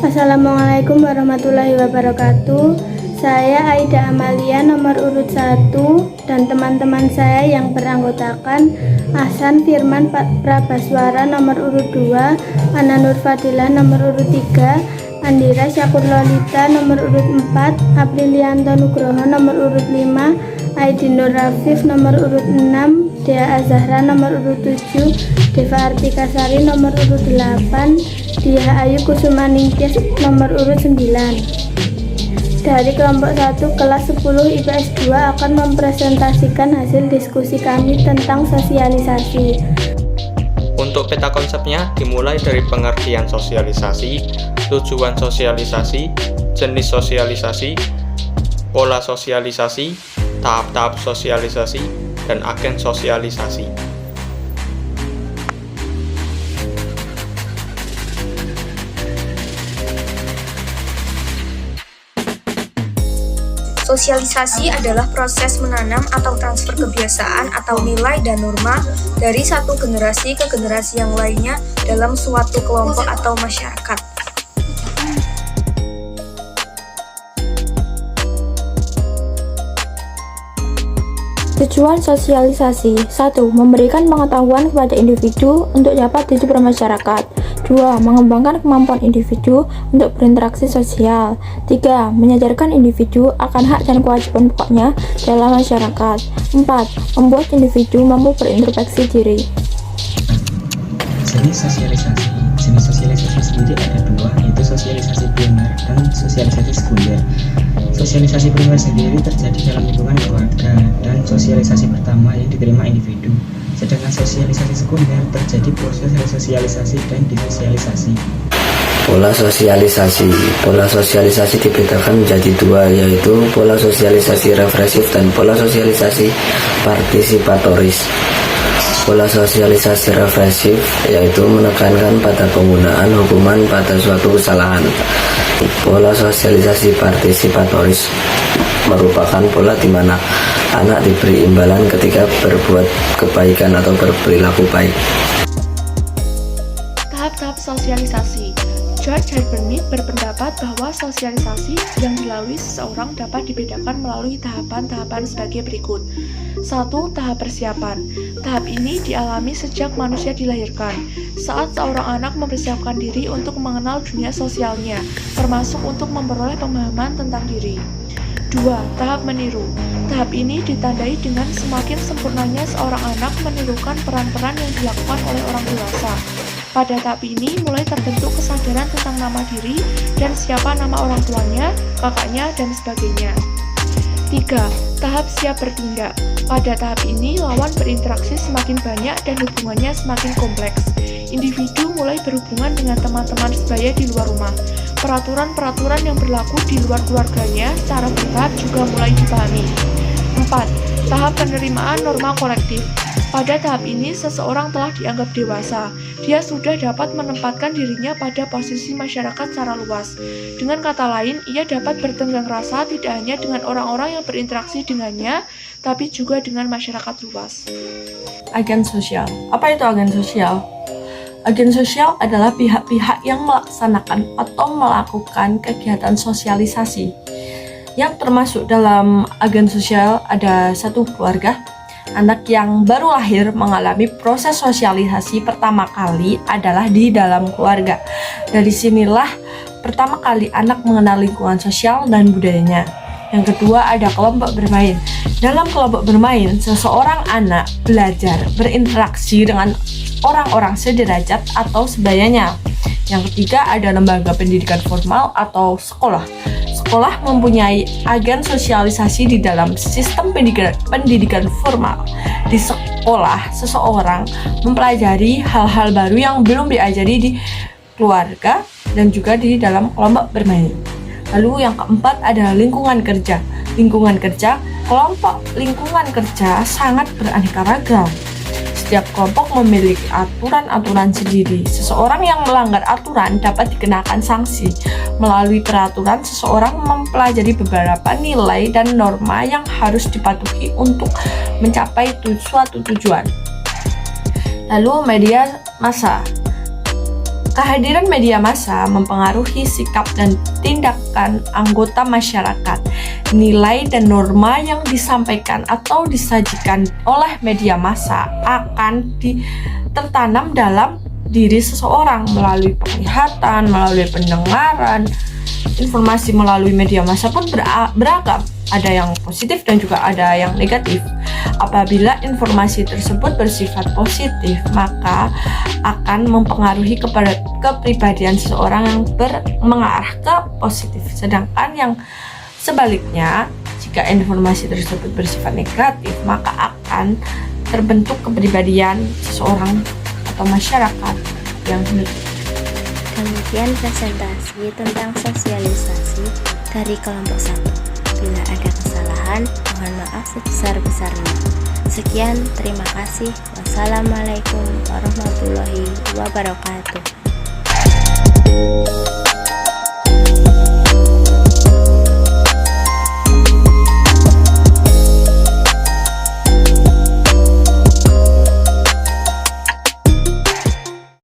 Assalamualaikum warahmatullahi wabarakatuh. Saya Aida Amalia nomor urut 1 dan teman-teman saya yang beranggotakan Ahsan Firman Prabaswara nomor urut 2, Ana Nur Fadilah nomor urut 3, Andira Syakur Lolita nomor urut 4, Aprilianto Nugroho nomor urut 5, Aidin Nur Rafif nomor urut 6, Dea Azahra nomor urut 7, Deva Artika Sari nomor urut 8, Dia Ayu Kusuma Ningtyas nomor urut 9. Dari kelompok 1 kelas 10 IPS 2 akan mempresentasikan hasil diskusi kami tentang sosialisasi. Untuk peta konsepnya dimulai dari pengertian sosialisasi, tujuan sosialisasi, jenis sosialisasi, pola sosialisasi, tahap-tahap sosialisasi, dan agen sosialisasi. Sosialisasi adalah proses menanam atau transfer kebiasaan atau nilai dan norma dari satu generasi ke generasi yang lainnya dalam suatu kelompok atau masyarakat. Tujuan sosialisasi: 1. Memberikan pengetahuan kepada individu untuk dapat hidup bermasyarakat. 2. Mengembangkan kemampuan individu untuk berinteraksi sosial. 3. Menyadarkan individu akan hak dan kewajiban pokoknya dalam masyarakat. 4. Membuat individu mampu berintrospeksi diri. Jenis sosialisasi sendiri ada dua, yaitu sosialisasi primer dan sosialisasi sekunder. Sosialisasi primer sendiri terjadi dalam lingkungan keluarga dan sosialisasi pertama yang diterima individu. Sedangkan sosialisasi sekunder terjadi proses resosialisasi dan disosialisasi. Pola sosialisasi dibedakan menjadi dua, yaitu pola sosialisasi refresif dan pola sosialisasi partisipatoris. Pola sosialisasi refresif yaitu menekankan pada penggunaan hukuman pada suatu kesalahan. Pola sosialisasi partisipatoris merupakan pola di mana anak diberi imbalan ketika berbuat kebaikan atau berperilaku baik. Tahap-tahap sosialisasi. George Herbert berpendapat bahwa sosialisasi yang dilalui seseorang dapat dibedakan melalui tahapan-tahapan sebagai berikut. 1. Tahap persiapan. Tahap ini dialami sejak manusia dilahirkan, saat seorang anak mempersiapkan diri untuk mengenal dunia sosialnya, termasuk untuk memperoleh pemahaman tentang diri. 2. Tahap meniru. Tahap ini ditandai dengan semakin sempurnanya seorang anak menirukan peran-peran yang dilakukan oleh orang dewasa. Pada tahap ini mulai terbentuk kesadaran tentang nama diri dan siapa nama orang tuanya, kakaknya, dan sebagainya. 3. Tahap siap bertindak. Pada tahap ini lawan berinteraksi semakin banyak dan hubungannya semakin kompleks. Individu mulai berhubungan dengan teman-teman sebaya di luar rumah. Peraturan-peraturan yang berlaku di luar keluarganya secara bertahap juga mulai dipahami. 4. Tahap penerimaan norma kolektif. Pada tahap ini, seseorang telah dianggap dewasa. Dia sudah dapat menempatkan dirinya pada posisi masyarakat secara luas. Dengan kata lain, ia dapat bertenggang rasa tidak hanya dengan orang-orang yang berinteraksi dengannya, tapi juga dengan masyarakat luas. Agen sosial. Apa itu agen sosial? Agen sosial adalah pihak-pihak yang melaksanakan atau melakukan kegiatan sosialisasi. Yang termasuk dalam agen sosial ada satu keluarga. Anak yang baru lahir mengalami proses sosialisasi pertama kali adalah di dalam keluarga. Dari sinilah pertama kali anak mengenal lingkungan sosial dan budayanya. Yang kedua ada kelompok bermain. Dalam kelompok bermain, seseorang anak belajar berinteraksi dengan orang-orang sederajat atau sebayanya. Yang ketiga ada lembaga pendidikan formal atau sekolah. Sekolah mempunyai agen sosialisasi di dalam sistem pendidikan formal. Di sekolah, seseorang mempelajari hal-hal baru yang belum diajari di keluarga dan juga di dalam kelompok bermain. Lalu yang keempat adalah lingkungan kerja. Lingkungan kerja, kelompok lingkungan kerja sangat beraneka ragam. Setiap kelompok memiliki aturan-aturan sendiri. Seseorang yang melanggar aturan dapat dikenakan sanksi. Melalui peraturan, seseorang mempelajari beberapa nilai dan norma yang harus dipatuhi untuk mencapai suatu tujuan. Lalu media massa. Kehadiran media massa mempengaruhi sikap dan tindakan anggota masyarakat. Nilai dan norma yang disampaikan atau disajikan oleh media massa akan tertanam dalam diri seseorang melalui penglihatan, melalui pendengaran. Informasi melalui media massa pun beragam. Ada yang positif dan juga ada yang negatif. Apabila informasi tersebut bersifat positif, maka akan mempengaruhi kepada kepribadian seseorang yang mengarah ke positif. Sedangkan yang sebaliknya, jika informasi tersebut bersifat negatif, maka akan terbentuk kepribadian seseorang atau masyarakat yang negatif. Demikian presentasi tentang sosialisasi dari kelompok 1. Bila ada kesalahan, mohon maaf sebesar-besarnya. Sekian, terima kasih. Wassalamualaikum warahmatullahi wabarakatuh.